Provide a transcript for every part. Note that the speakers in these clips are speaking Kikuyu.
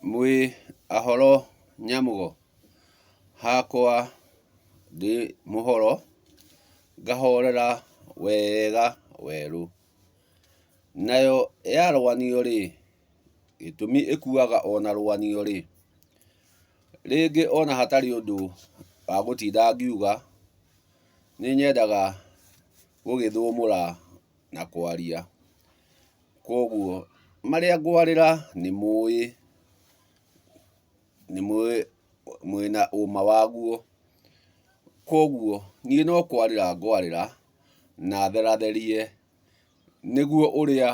Mwĩ ahoro nyamũgo hakwa ndĩ mũhoro ngahorera wega werũ. Nayo ya rwanio rĩ, gĩtũmi ĩkuaga ona rwanio rĩ, rĩngĩ ona hatarĩ ũndũ wa gũtinda ngiuga, nĩnyendaga gũgĩthũmũra na kwaria. Koguo marĩa ngwarĩra nĩmũĩ mwĩna ũma waguo. Koguo niĩ no kwarĩra ngwarĩra na theratherie, nĩguo ũrĩa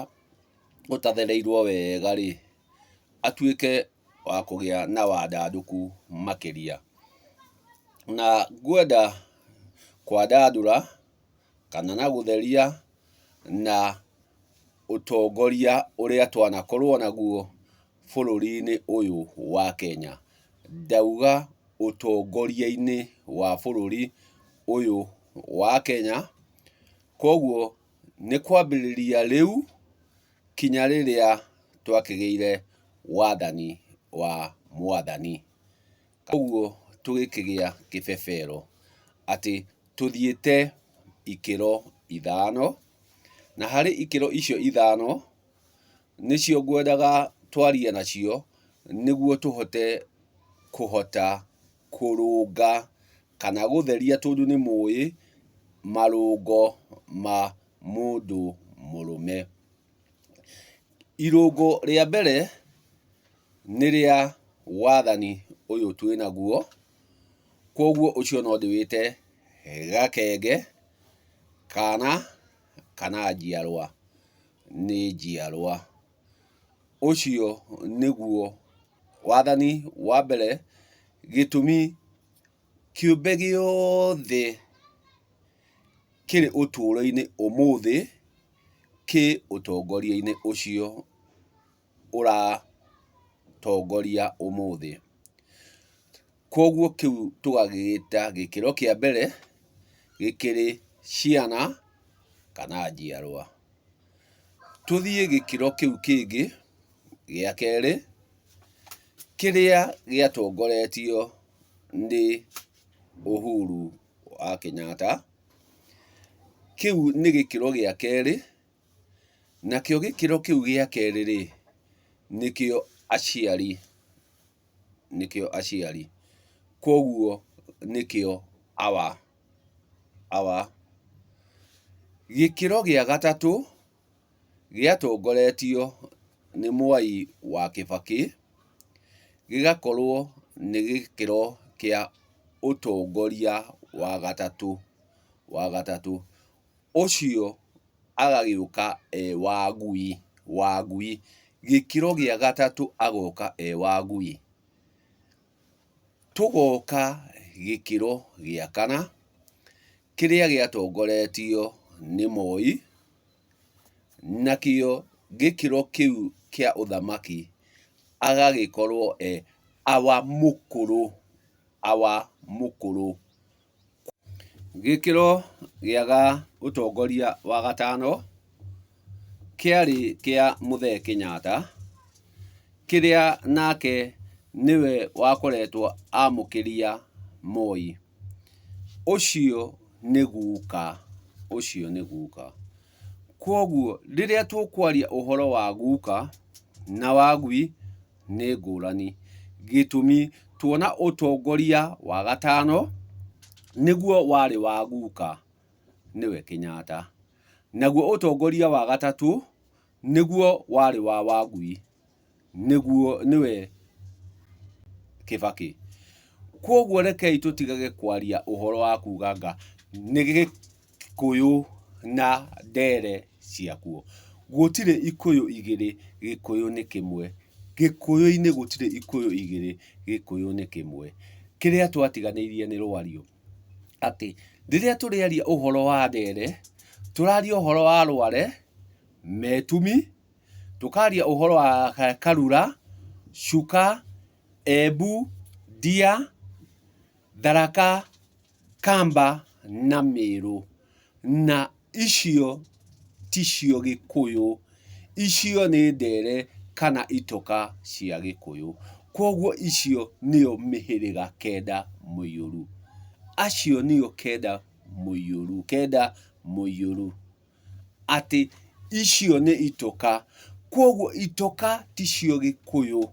ũtathereirwo wega rĩ, atuĩke wa kũgĩa na wandandũku makĩria. Na ngwenda kwandandũra kana na gũtheria na ũtongoria ũrĩa twanakorwo naguo bũrũri-inĩ ũyũ wa Kenya. Ndauga ũtongoria-inĩ wa bũrũri ũyũ wa Kenya. Koguo nĩ kwambĩrĩria rĩu kinya rĩrĩa twakĩgĩire wathani wa Mwathani. Koguo tũgĩkĩgĩa kĩbebero atĩ tũthiĩte ikĩro ithano, na harĩ ikĩro icio ithano nĩcio ngwendaga twarie nacio, nĩguo tũhote kũrũnga kana gũtheria, tondũ nĩmũĩ marũngo ma mũndũ mũrũme. Irũngo rĩa mbere nĩ rĩa wathani ũyũ twĩnaguo, koguo ũcio no ndĩwĩte gakenge, kana njiarwa, nĩ njiarwa. Ũcio nĩguo wathani wa mbere, gĩtũmi kĩũmbe gĩothe kĩrĩ ũtũũro-inĩ ũmũthĩ kĩ ũtongoria-inĩ ũcio ũratongoria ũmũthĩ. Koguo kĩu tũgagĩgĩta gĩkĩro kĩa mbere gĩkĩrĩ ciana kana njiarwa. Tũthiĩ gĩkĩro kĩu kĩngĩ gĩa kerĩ, kĩrĩa gĩatongoretio nĩ Uhuru wa Kenyatta. Kĩu nĩ gĩkĩro gĩa kerĩ, nakĩo gĩkĩro kĩu gĩa kerĩ rĩ, nĩkĩo aciari. Koguo nĩkĩo our. Gĩkĩro gĩa gatatũ gĩatongoretio nĩ Mwai wa Kĩbakĩ, gĩgakorwo nĩ gĩkĩro kĩa ũtongoria wa gatatũ. Ũcio agagĩũka Wangui. Gĩkĩro gĩa gatatũ agoka Wangui. Tũgoka gĩkĩro gĩa kana, kĩrĩa gĩatongoretio nĩ Moi, nakĩo gĩkĩro kĩu kĩa ũthamaki agagĩkorwo our mũkũrũ. Gĩkĩro gĩa ũtongoria wa gatano kĩarĩ kĩa Mũthee Kenyatta, kĩrĩa nake nĩwe wakoretwo amũkĩria Moi. Ũcio nĩ guka. Koguo rĩrĩa tũkwaria ũhoro wa guka na wangui nĩ ngũrani. Gĩtũmi tuona ũtongoria wa gatano nĩguo warĩ wa guka, nĩwe Kenyatta. Naguo ũtongoria wa gatatũ nĩguo warĩ wa Wangui, nĩwe Kĩbakĩ. Koguo rekei tũtigage kwaria ũhoro wa kuganga nĩ Gĩkũyũ na ndere ciakuo. Gũtirĩ ikũyũ igĩrĩ, Gĩkũyũ nĩ kĩmwe. Gĩkũyũ-inĩ gũtirĩ ikũyũ igĩrĩ, Gĩkũyũ nĩ kĩmwe. Kĩrĩa twatiganĩirie nĩ rwario, atĩ rĩrĩa tũrĩaria ũhoro wa ndere, tũraria ũhoro wa Rware, Metumi, tũkaria ũhoro wa Karura, Chuka, Embu, Ndia, Tharaka, Kamba na Mĩrũ. Na icio ticio Gĩkũyũ, icio nĩ ndere kana itoka cia Gĩkũyũ. Koguo icio nĩo mĩhĩrĩga kenda mũiyũru. Acio nĩo kenda mũiyũru. Atĩ icio nĩ itoka. Koguo itoka ticio Gĩkũyũ.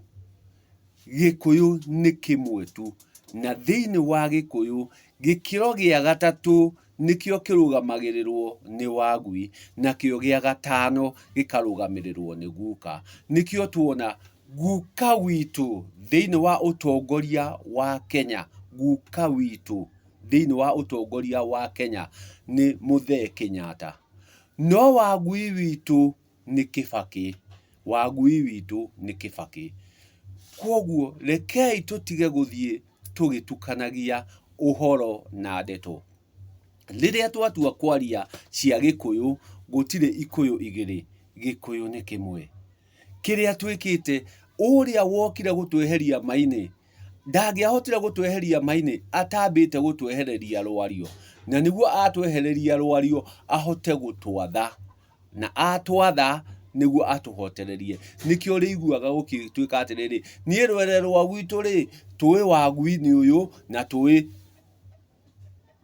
Gĩkũyũ nĩ kĩmwe tu. Na thĩinĩ wa Gĩkũyũ, gĩkĩro gĩa gatatũ nĩkĩo kĩrũgamagĩrĩrwo nĩ Wangui, nakĩo gĩa gatano gĩkarũgamĩrĩrwo nĩ guka. Nĩkĩo tuona guka witũ thĩinĩ wa ũtongoria wa Kenya, guka witũ thĩinĩ wa ũtongoria wa Kenya nĩ Mũthee Kenyatta. No Wangui witũ nĩ Kĩbakĩ. Wangui witũ nĩ Kĩbakĩ. Koguo rekei tũtige gũthiĩ tũgĩtukanagia ũhoro na ndeto. Rĩrĩa twatua kwaria cia Gĩkũyũ, gũtirĩ Ikũyũ igĩrĩ. Gĩkũyũ nĩ kĩmwe. Kĩrĩa twĩkĩte, ũrĩa wokire gũtweheria Maina, ndangĩahotire gũtweheria Maina atambĩte gũtwehereria Rwario. Na nĩguo atwehereria Rwario ahote gũtwatha. Na atwatha nĩguo atũhotererie. Nĩkĩo rĩiguaga gũgĩtuĩka atĩrĩrĩ, niĩ rwere rwa gwitũ rĩ, tũĩ Wangui nĩ ũyũ na tũĩ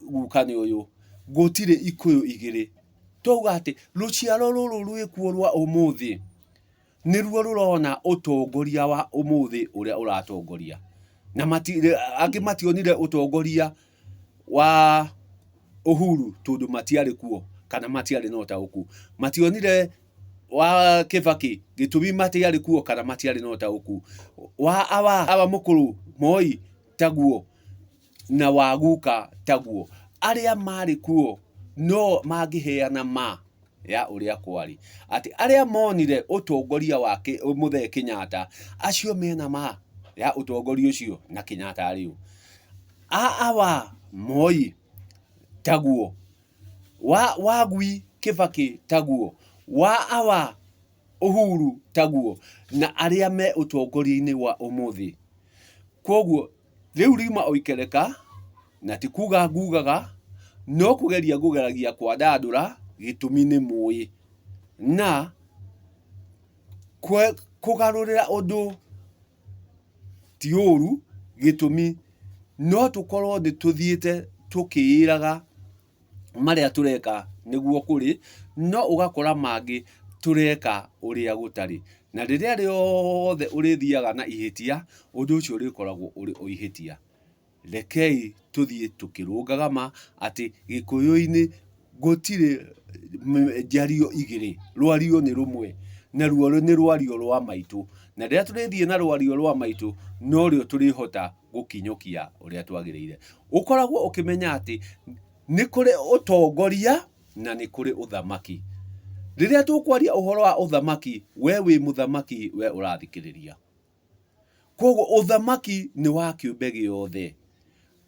guka nĩ ũyũ. Gũtirĩ Ikũyũ igĩrĩ. Twauga atĩ rũciaro rũrũ rwĩkuo rwa ũmũthĩ nĩruo rũrona ũtongoria wa ũmũthĩ ũrĩa ũratongoria. Na angĩ mationire ũtongoria wa Uhuru tondũ matiarĩ kuo kana matiarĩ na ũtaũku. Mationire wa Kĩbakĩ gĩtũmi matiarĩ kuo kana matiarĩ na ũtaũku. Wa awa mũkũrũ Moi taguo, na wa guka taguo. Arĩa marĩ kuo no mangĩheana ma ya ũrĩa kwarĩ. Atĩ arĩa monire ũtongoria wa Mũthee Kenyatta, acio mena ma ya ũtongoria ũcio na Kenyatta rĩu. Awa Moi taguo. Wa Wangui Kĩbakĩ taguo. Wa awa Uhuru taguo. Na arĩa me ũtongoria-inĩ wa ũmũthĩ. Koguo rĩu riuma o ikereka, na ti kuga ngugaga, no kũgeria ngũgeragia kwandandũra gĩtũmi nĩ mũĩ. Na kũgarũrĩra ũndũ ti ũru gĩtũmi no tũkorwo nĩ tũthiĩte tũkĩĩraga marĩa tũreka nĩguo kũrĩ, no ũgakora mangĩ tũreka ũrĩa gũtarĩ. Na rĩrĩa rĩothe ũrĩthiaga na ihĩtia, ũndũ ũcio ũrĩkoragwo ũrĩ o ihĩtia. Rekei tũthiĩ tũkĩrũngaga ma atĩ Gĩkũyũ-inĩ gũtirĩ njario igĩrĩ. Rwario nĩ rũmwe. Na ruo nĩ rwario rwa maitũ. Na rĩrĩa tũrĩthiĩ na rwario rwa maitũ, no rĩo tũrĩhota gũkinyũkia ũrĩa twagĩrĩire. Ũkoragwo ũkĩmenya atĩ nĩ kũrĩ ũtongoria na nĩ kũrĩ ũthamaki. Rĩrĩa tũkwaria ũhoro wa ũthamaki, we wĩ mũthamaki, we ũrathikĩrĩria. Koguo ũthamaki nĩ wa kĩũmbe gĩothe.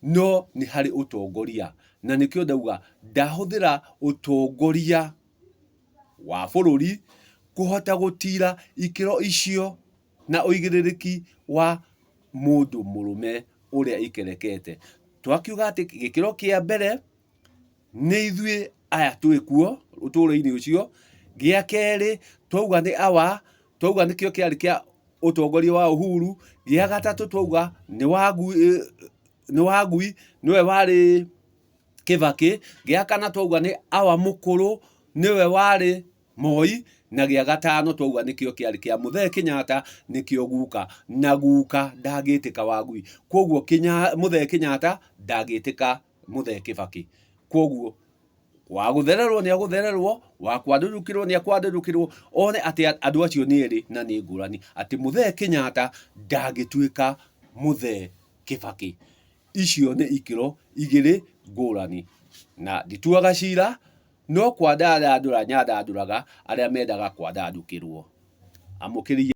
No nĩ harĩ ũtongoria. Na nĩkĩo ndauga ndahũthĩra ũtongoria wa bũrũri kũhota gũtira ikĩro icio na ũigĩrĩrĩki wa mũndũ mũrũme ũrĩa ikerekete. Twakiuga atĩ gĩkĩro kĩa mbere nĩ ithuĩ aya twĩ kuo ũtũũro-inĩ ũcio. Gĩa kerĩ twauga nĩ awa, twauga nĩkĩo kĩarĩ kĩa ũtongoria wa Uhuru. Gĩa gatatũ twauga nĩ Wangui nĩwe warĩ Kĩbakĩ. Gĩa kana twauga nĩ awa mũkũrũ nĩwe warĩ Moi. Na gĩa gatano twauga nĩkĩo kĩarĩ kĩa Mũthee Kenyatta, nĩkĩo guka. Na guka ndangĩtĩka Wangui. Koguo Mũthee Kenyatta ndangĩtĩka Mũthee Kĩbakĩ. Koguo wa gũthererwo nĩ agũthererwo, wa kwandũrũkĩrwo nĩ akwandũrũkĩrwo. One atĩ andũ acio nĩ erĩ na nĩ ngũrani. Atĩ Mũthee Kenyatta ndangĩtuĩka Mũthee Kĩbakĩ. Icio nĩ ikĩro igĩrĩ ngũrani. Na ndituaga cira, no kwandandũra nyandandũraga arĩa mendaga kwandandũkĩrwo. Amũkĩria.